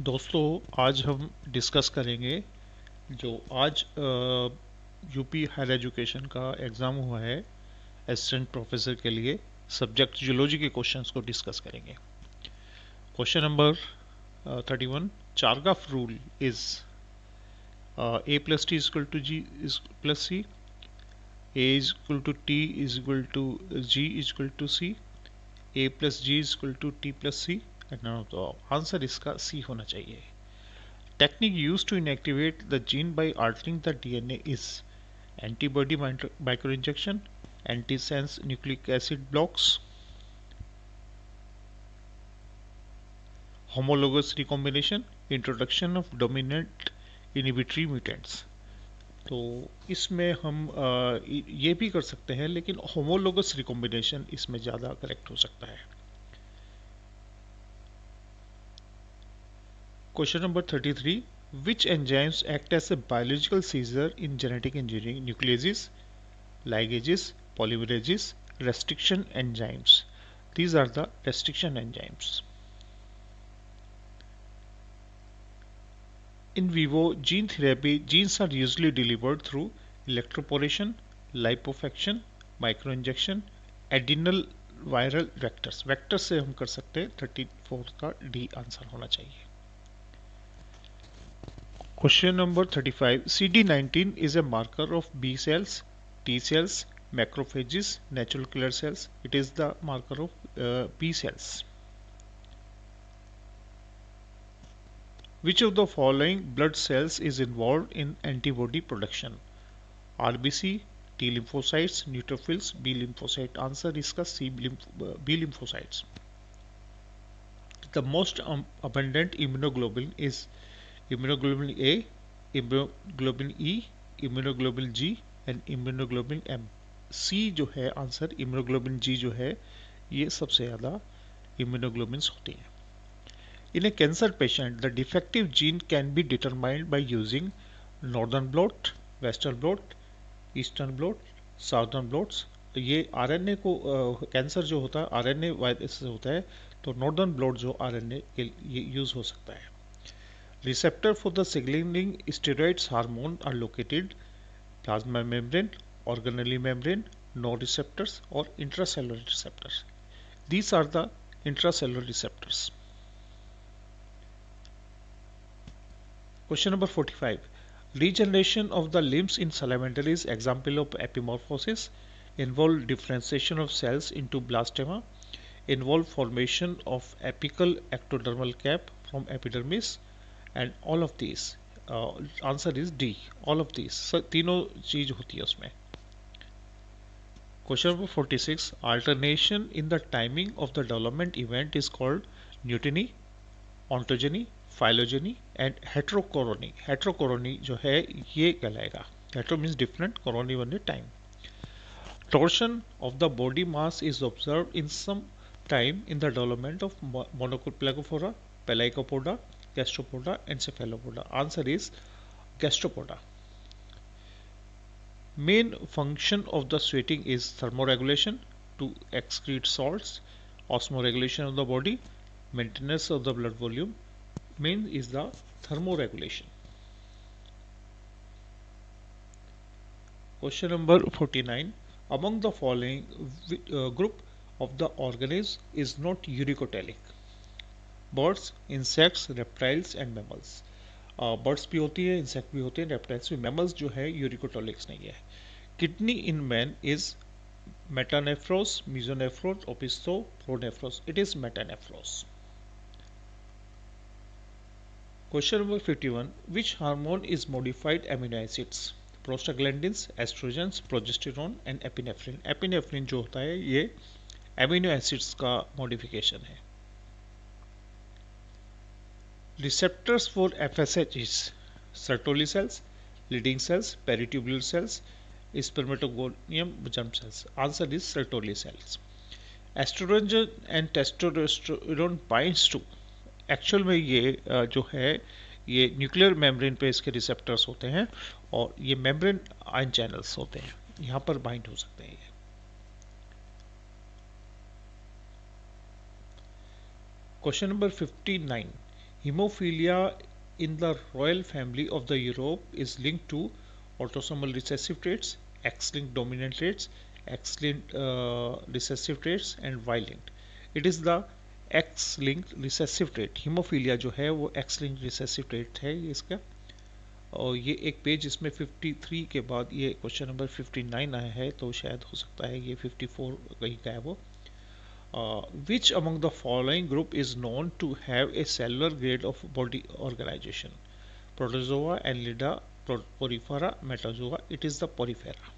दोस्तों, आज हम डिस्कस करेंगे जो आज यूपी हायर एजुकेशन का एग्ज़ाम हुआ है असिस्टेंट प्रोफेसर के लिए। सब्जेक्ट जूलॉजी के क्वेश्चंस को डिस्कस करेंगे। Question number 31। चारगाफ rule is a plus t is equal to g is plus c, a is equal to t is equal to g is equal to c, a plus g is equal to t plus c, and none of the answer इसका c होना चाहिए। Technique used to inactivate the gene by altering the DNA is antibody microinjection, antisense nucleic acid blocks, homologous recombination, introduction of dominant inhibitory mutants। तो इसमें हम ये भी कर सकते हैं, लेकिन होमोलोगस रिकॉम्बिनेशन इसमें ज़्यादा करेक्ट हो सकता है। Question number 33. Which enzymes act as a biological seizure in genetic engineering? Nucleases, ligases, polymerases, restriction enzymes. These are the restriction enzymes. In vivo gene therapy, genes are usually delivered through electroporation, liposuction, microinjection, adenal viral vectors. Vectors से हम कर सकते हैं। 34 का D answer होना चाहिए। Question number 35. CD19 is a marker of B cells, T cells, macrophages, natural killer cells. It is the marker of B cells. Which of the following blood cells is involved in antibody production? RBC, T lymphocytes, neutrophils, B lymphocyte. Answer इसका B lymphocytes. The most abundant immunoglobulin is immunoglobulin A, immunoglobulin E, immunoglobulin G and immunoglobulin M. C जो है answer immunoglobulin G जो है ये सबसे ज़्यादा immunoglobulins होती हैं। In a cancer patient, the defective gene can be determined by using northern blot, western blot, eastern blot, southern blots. तो ये आरएनए को कैंसर जो होता है आरएनए वायरस से होता है, तो नॉर्दर्न ब्लॉट जो आरएनए के लिए यूज हो सकता है। Receptor for the signalling steroids hormone are located plasma membrane, organelle membrane, no receptors और intracellular receptors. These are the intracellular receptors. Question number 45. Regeneration of the limbs in salamander is example of epimorphosis, involve differentiation of cells into blastema, involve formation of apical ectodermal cap from epidermis, and all of these. Answer is D. All of these. So, तीनों चीज होती है उसमें। Question number 46. Alternation in the timing of the development event is called neuteny, ontogeny, phylogeny and heterochorony. Heterochorony जो है ये कहलाएगा। Hetero means different, chorony means time. Torsion of the body mass is observed in some time in the development of Monoplacophora, Pelycopoda, Gastropoda and Cephalopoda. Answer is Gastropoda. Main function of the sweating is thermoregulation, to excrete salts, osmoregulation of the body, maintenance of the blood volume. Main is the thermoregulation. Question number 49. Among the following group of the organism is not eurycotylic? Birds, insects, reptiles and mammals. Birds भी होती है, insect भी होते हैं, reptiles भी। Mammals जो है uricotelics नहीं है। Kidney in man is metanephros, mesonephros, opistho, pronephros. It is metanephros. Question number 51. Which hormone is modified amino acids? Prostaglandins, estrogens, progesterone and epinephrine. Epinephrine जो होता है ये amino acids का modification है। Receptors for FSH is Sertoli cells, leading cells, peritubular cells, spermatogonium germ cells. Answer is Sertoli cells. Estrogen and testosterone binds to, actual में ये जो है ये न्यूक्लियर मेम्ब्रेन पे इसके रिसेप्टर्स होते हैं और ये मेम्ब्रेन आयन चैनल्स होते हैं, यहाँ पर बाइंड हो सकते हैं ये। Question number 59. Hemophilia in the royal family of the Europe is linked to autosomal recessive traits, X-linked dominant traits, X-linked recessive traits and Y-linked. It is the X-linked recessive trait. Hemophilia जो है वो X-linked recessive trait है ये इसका। और ये एक page इसमें 53 के बाद ये क्वेश्चन नंबर 59 आया है, तो शायद हो सकता है ये 54 कहीं का है वो। Which among the following group is known to have a cellular grade of body organization? Protozoa, Annelida, Porifera, Metazoa. It is the Porifera.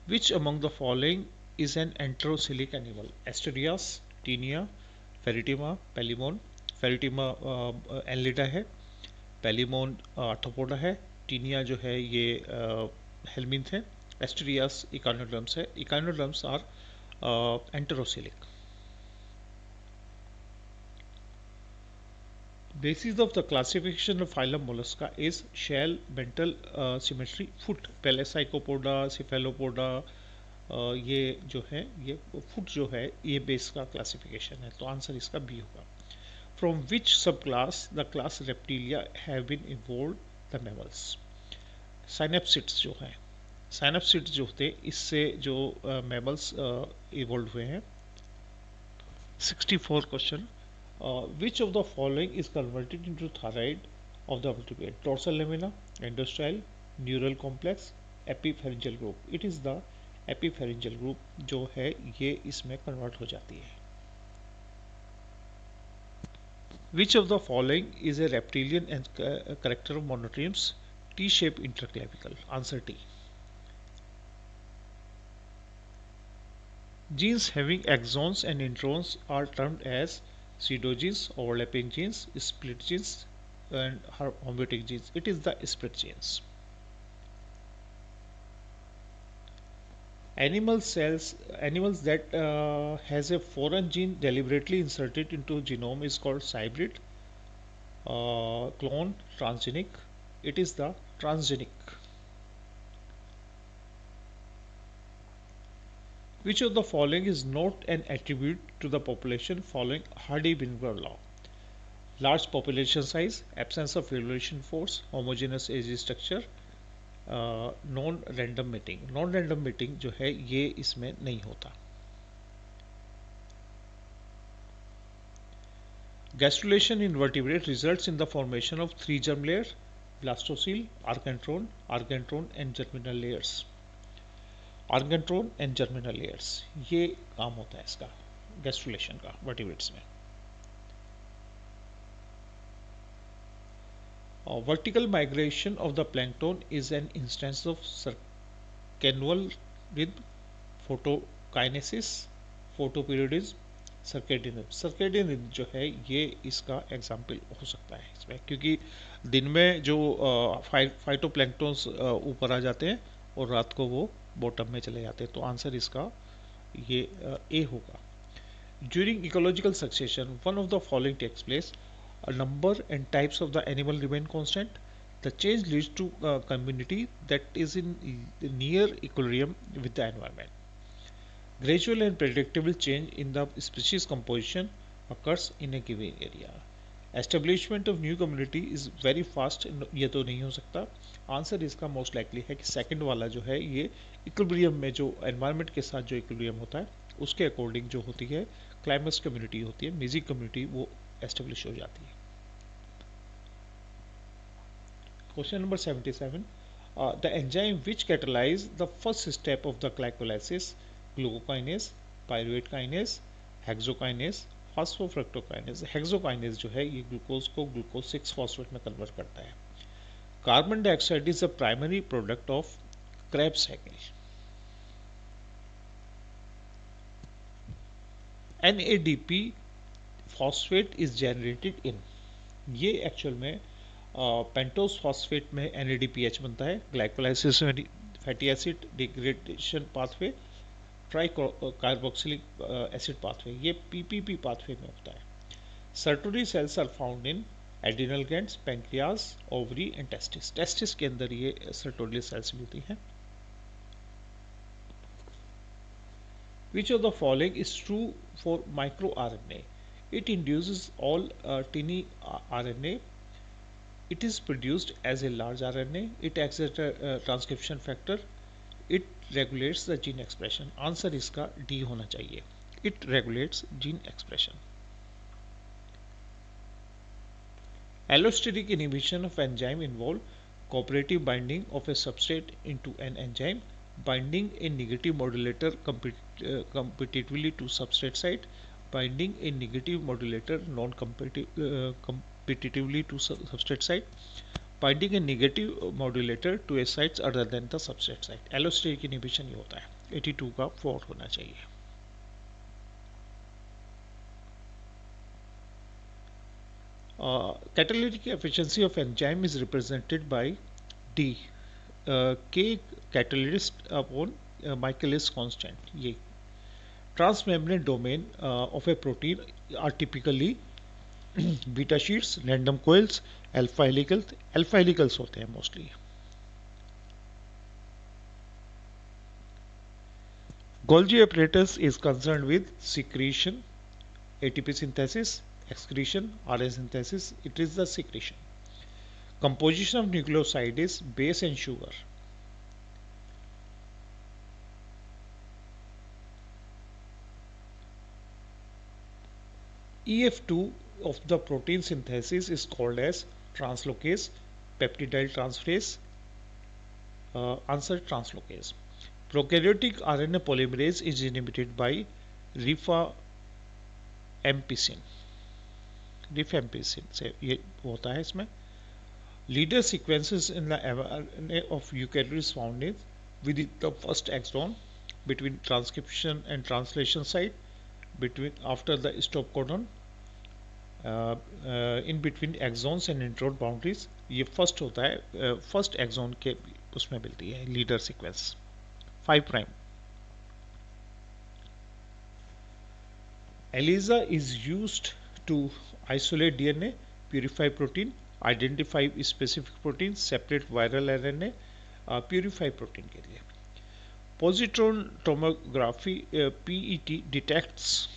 Which among the following is an enterocoelic animal? Asterias, Taenia, Ferritima, Palimon. Ferritima Annelida है, Palimon Arthropoda है, Taenia जो है ये helminth है, Asterias Echinoderms है. Echinoderms are enterocoelic. Basis of the classification of phylum Mollusca is shell, mental symmetry, foot. पहले साइकोपोडा, Cephalopoda, ये जो है ये फुट जो है ये बेस का क्लासिफिकेशन है, तो आंसर इसका बी होगा. From which subclass the class Reptilia have been evolved? The mammals. Synapsids जो है, Synapsids जो होते इससे जो mammals evolved हुए हैं. 64 question. Which of the following is converted into thyroid of the vertebrate? Dorsal lamina, endostyle, neural complex, epipharyngeal group. It is the epipharyngeal group जो है ये इसमें convert हो जाती है. Which of the following is a reptilian and character of monotremes? T-shaped interclavicle. Answer T. Genes having exons and introns are termed as pseudogenes, overlapping genes, split genes, and homotic genes. It is the split genes. Animals that has a foreign gene deliberately inserted into genome is called hybrid, clone, transgenic. It is the transgenic. Which of the following is not an attribute to the population following Hardy-Weinberg law? Large population size, absence of evolution force, homogeneous age structure, non random meeting. Non random meeting जो है ये इसमें नहीं होता. Gastrulation in vertebrate results in the formation of three germ layers: blastocele, argentron and germinal layers. Argentron and germinal layers ये काम होता है इसका gastrulation का vertebrates में. Vertical migration of the plankton is an instance of circannual rhythm, photokinesis, photoperiodism, circadian rhythm. Circadian rhythm जो है ये इसका एग्जाम्पल हो सकता है इसमें, क्योंकि दिन में जो फाइटोप्लैंक्टन्स ऊपर आ जाते हैं और रात को वो बॉटम में चले जाते हैं, तो आंसर इसका ये ए होगा. During ecological succession one of the following takes place. A number and types of the animal remain constant. The change leads to a community that is in near equilibrium with the environment. Gradual and predictable change in the species composition occurs in a given area. Establishment of new community is very fast. ये तो नहीं हो सकता. Answer इसका most likely है कि second वाला जो है ये इक्विलिब्रियम में जो एनवायरनमेंट के साथ जो इक्विलिब्रियम होता है उसके अकॉर्डिंग जो होती है क्लाइमेक्स कम्युनिटी होती है, म्यूजिक कम्युनिटी वो एस्टेब्लिश हो जाती है. Question number 77. The enzyme which catalyze the first step of the glycolysis: glucokinase, pyruvate kinase, hexokinase, phosphofructokinase. Hexokinase जो है ये ग्लूकोज को ग्लूकोज 6 फॉस्फेट में कन्वर्ट करता है. Carbon dioxide is the primary product of Krebs cycle. NADP phosphate is generated in. ये actual में pentose phosphate में NADPH बनता है. ग्लाइकोलाइसिस में fatty acid degradation pathway, tri carboxylic acid pathway, ये PPP पाथवे में होता है. Sertoli cells are found in adrenal glands, pancreas, ovary and testis. Testis के अंदर ये सर्टोरी सेल्स मिलती हैं. Which of the following is true for microRNA? It induces all tiny RNA. It is produced as a large RNA. It acts as a transcription factor. It regulates the gene expression. Answer इसका D होना चाहिए. It regulates gene expression. Allosteric inhibition of enzyme involve cooperative binding of a substrate into an enzyme, binding a negative modulator competitively to substrate site, binding a negative modulator non-competitively to substrate site, binding a negative modulator to a sites other than the substrate site. Allosteric inhibition ये होता है. 82 का 4 होना चाहिए. Catalytic efficiency of enzyme is represented by D. K catalyst upon Michaelis constant. ये transmembrane domain of a protein are typically beta sheets, random coils, alpha helicals होते हैं mostly. Golgi apparatus is concerned with secretion, ATP synthesis, excretion, RNA synthesis. It is the secretion. Composition of nucleoside is base and sugar. EF2 of the protein synthesis is called as translocase, peptidyl transferase. Answer translocase. Prokaryotic RNA polymerase is inhibited by rifampicin. Rifampicin से ये होता है इसमें. Leader sequences in the mRNA of eukaryote is found in within the first exon, between transcription and translation site, between after the stop codon, in between exons and intron boundaries. ये first होता है, first axon के उसमें मिलती है leader sequence 5 prime. ELISA is used to isolate DNA, purify protein, identify specific protein, separate viral RNA, purify protein के लिए. Positron tomography PET detects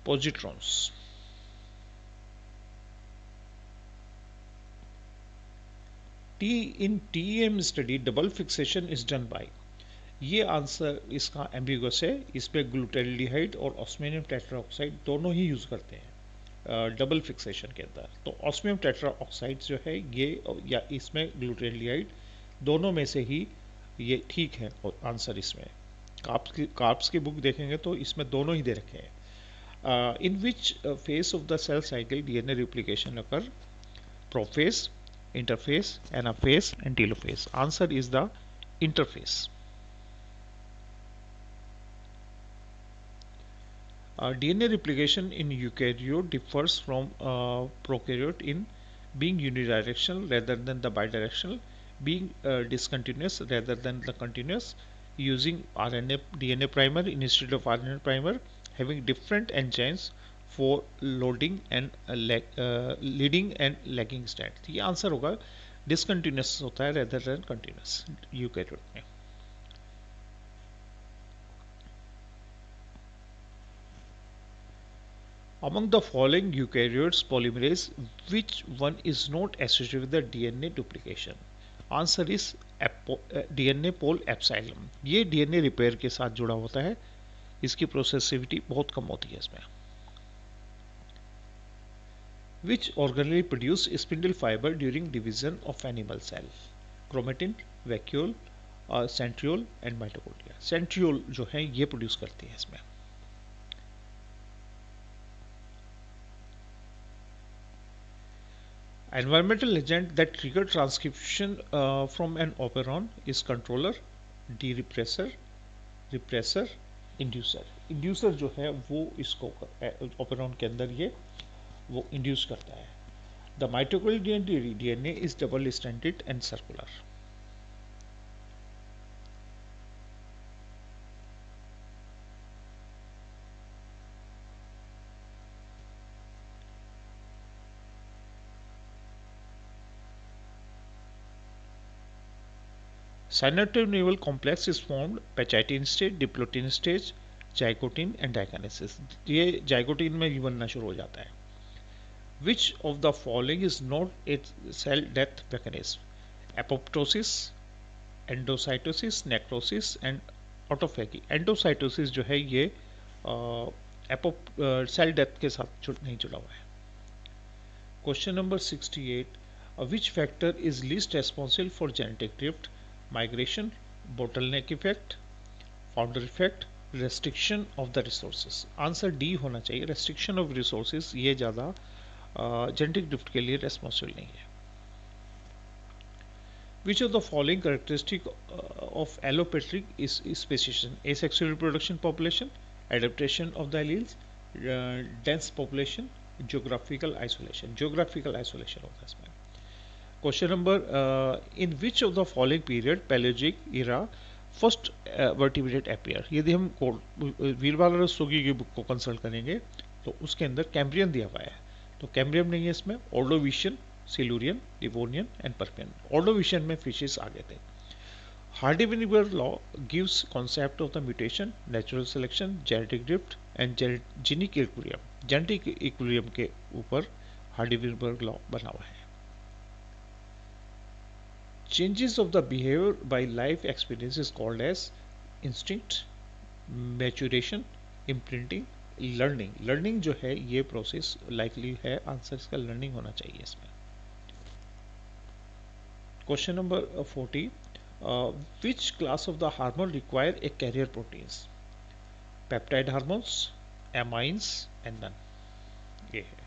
positrons. In TEM study double fixation is done by. ये answer इसका ambiguous है. इस पे ग्लूटाल्डिहाइड और osmium tetroxide दोनों ही use करते हैं डबल फिक्सेशन के अंदर. तो ऑस्मियम टेट्राऑक्साइड जो है ये या इसमें ग्लूटाल्डिहाइड दोनों में से ही ये ठीक है. और आंसर इसमें कार्ब्स की बुक देखेंगे तो इसमें दोनों ही दे रखे हैं. In which phase of the cell cycle DNA replication occur? Prophase, interphase, anaphase and telophase. Answer is the interphase. DNA replication in eukaryote differs from prokaryote in being unidirectional rather than the bidirectional, being discontinuous rather than the continuous, using RNA DNA primer instead of RNA primer, having different enzymes for loading and leading and lagging state. ये answer होगा discontinuous होता है rather than continuous eukaryote में. Among the following eukaryotes polymerase, which one is not associated with the DNA duplication? Answer is DNA pol epsilon. ये DNA repair के साथ जुड़ा होता है. इसकी प्रोसेसिविटी बहुत कम होती है इसमें. Which organelle produce spindle fiber during division of animal cell? Chromatin, vacuole, centriole and mitochondria. Centriole जो है ये प्रोड्यूस करती है इसमें. Environmental agent that trigger transcription from an operon is controller, derepressor, repressor, inducer. Inducer जो है वो इसको operon के अंदर ये वो induce करता है. The mitochondrial DNA is double stranded and circular. Synaptic neural complex is formed by chitin stage, diplotin stage, zygotene and diakinesis. ये जाइकोटिन में भी बनना शुरू हो जाता है. Which of the following is not a cell death mechanism? Apoptosis, endocytosis, necrosis and autophagy. Endocytosis जो है ये सेल डेथ के साथ नहीं जुड़ा हुआ है. Question number 68. Which factor is least responsible for genetic drift? Migration, bottleneck effect, founder effect, restriction of the resources. Answer D होना चाहिए. रेस्ट्रिक्शन ऑफ रिसोर्सेज ये ज़्यादा जेनेटिक ड्रिफ्ट के लिए रेस्पॉन्सिबल नहीं है. Which of the following characteristic of allopatric is speciation? Asexual reproduction population, adaptation of the alleles, dense population, geographical isolation. Geographical isolation होता है इसमें. Question number in which of the following period Paleozoic era first vertebrate appear? यदि हम वीरवाला रस्तोगी की book को consult करेंगे तो उसके अंदर कैम्ब्रियन दिया हुआ है. तो कैम्ब्रियम नहीं है इसमें. Ordovician, Silurian, Devonian and Permian. Ordovician में फिशेस आ गए थे. Hardy Weinberg law gives concept of the mutation, natural selection, genetic drift and genic equilibrium. Genetic equilibrium के ऊपर हार्डी-विनिगर लॉ बना हुआ है. Changes of the behavior by life experience is called as instinct, maturation, imprinting, learning. Learning जो है ये process likely है. Answer इसका लर्निंग होना चाहिए इसमें. Question number 40. Which class of the hormone require a carrier proteins? Peptide hormones, amines and none. ये है.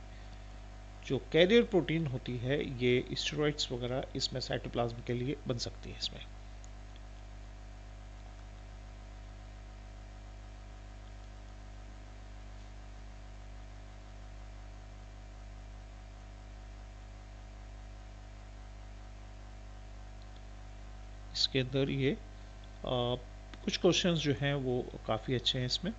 जो कैरियर प्रोटीन होती है ये स्टेरॉइड्स वगैरह इसमें साइटोप्लाज्म के लिए बन सकती है इसमें. इसके अंदर ये कुछ क्वेश्चंस जो हैं वो काफ़ी अच्छे हैं इसमें.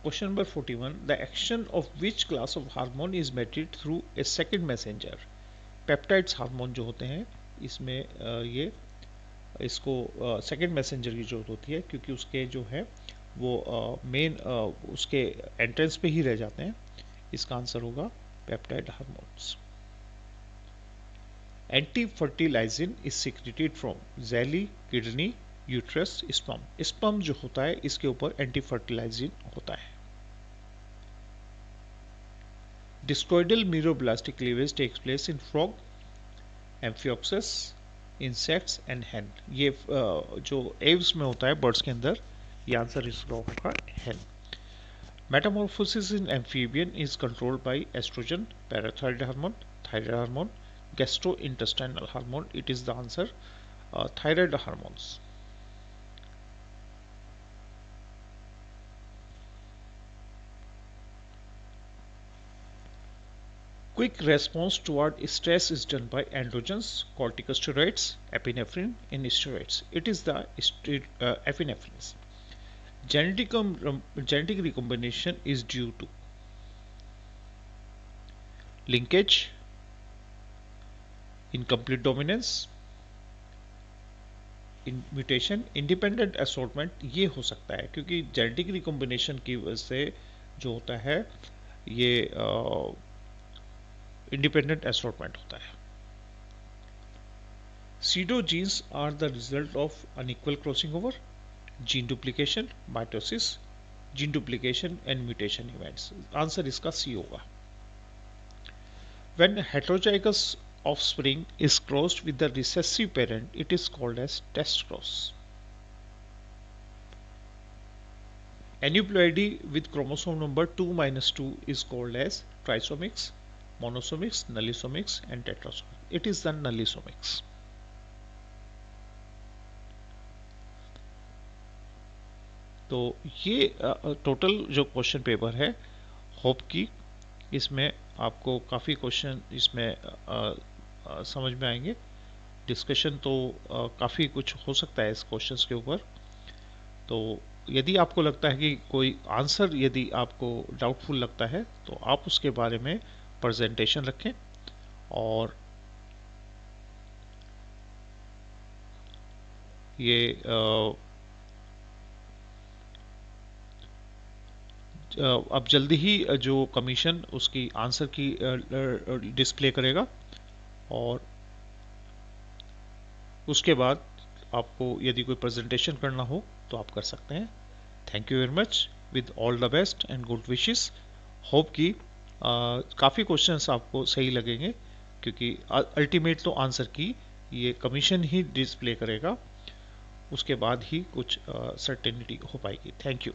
Question number 41. The action of which class of hormone is mediated through a second messenger? Peptides hormone जो होते हैं इसमें ये इसको सेकेंड मैसेंजर की जरूरत होती है क्योंकि उसके जो है वो मेन उसके एंट्रेंस पे ही रह जाते हैं. इसका आंसर होगा peptide hormones. Anti fertilizin is secreted from jelly, kidney, uterus, sperm. Sperm जो होता है इसके ऊपर एंटी फर्टिलाइजिन होता है. Discoidal meroblastic cleavage takes place in frog, amphioxus, insects and hen. ये जो एव्स में होता है बर्ड्स के अंदर, ये आंसर इसका होगा हेन. Metamorphosis in amphibian is controlled by oestrogen, parathyroid hormone, thyroid hormone, gastrointestinal hormone. It is the answer thyroid hormones. Quick response toward stress is done by androgens, corticosteroids, epinephrine, and steroids. It is the epinephrine. Genetic recombination is due to linkage, incomplete dominance, mutation, independent assortment. ये हो सकता है क्योंकि genetic recombination की वजह से जो होता है ये इंडिपेंडेंट असॉर्टमेंट होता है. Pseudo genes are the result of unequal crossing over, gene duplication, mitosis, gene duplication and mutation events. Answer इसका सी होगा. When heterozygous offspring is crossed with the recessive parent it is called as test cross. Aneuploidy with chromosome number 2-2 is called as trisomics, monosomics, nullisomics and tetrasomics. It is the nullisomics. तो ये total जो question paper है hope की इसमें आपको काफ़ी question इसमें समझ में आएंगे. डिस्कशन तो काफ़ी कुछ हो सकता है इस क्वेश्चंस के ऊपर. तो यदि आपको लगता है कि कोई आंसर यदि आपको डाउटफुल लगता है तो आप उसके बारे में प्रेजेंटेशन रखें. और ये अब जल्दी ही जो कमीशन उसकी आंसर की डिस्प्ले करेगा, और उसके बाद आपको यदि कोई प्रेजेंटेशन करना हो तो आप कर सकते हैं। Thank you very much, with all the best and good wishes. Hope कि काफ़ी क्वेश्चंस आपको सही लगेंगे, क्योंकि अल्टीमेट तो आंसर की ये कमीशन ही डिस्प्ले करेगा, उसके बाद ही कुछ सर्टेनिटी हो पाएगी। Thank you.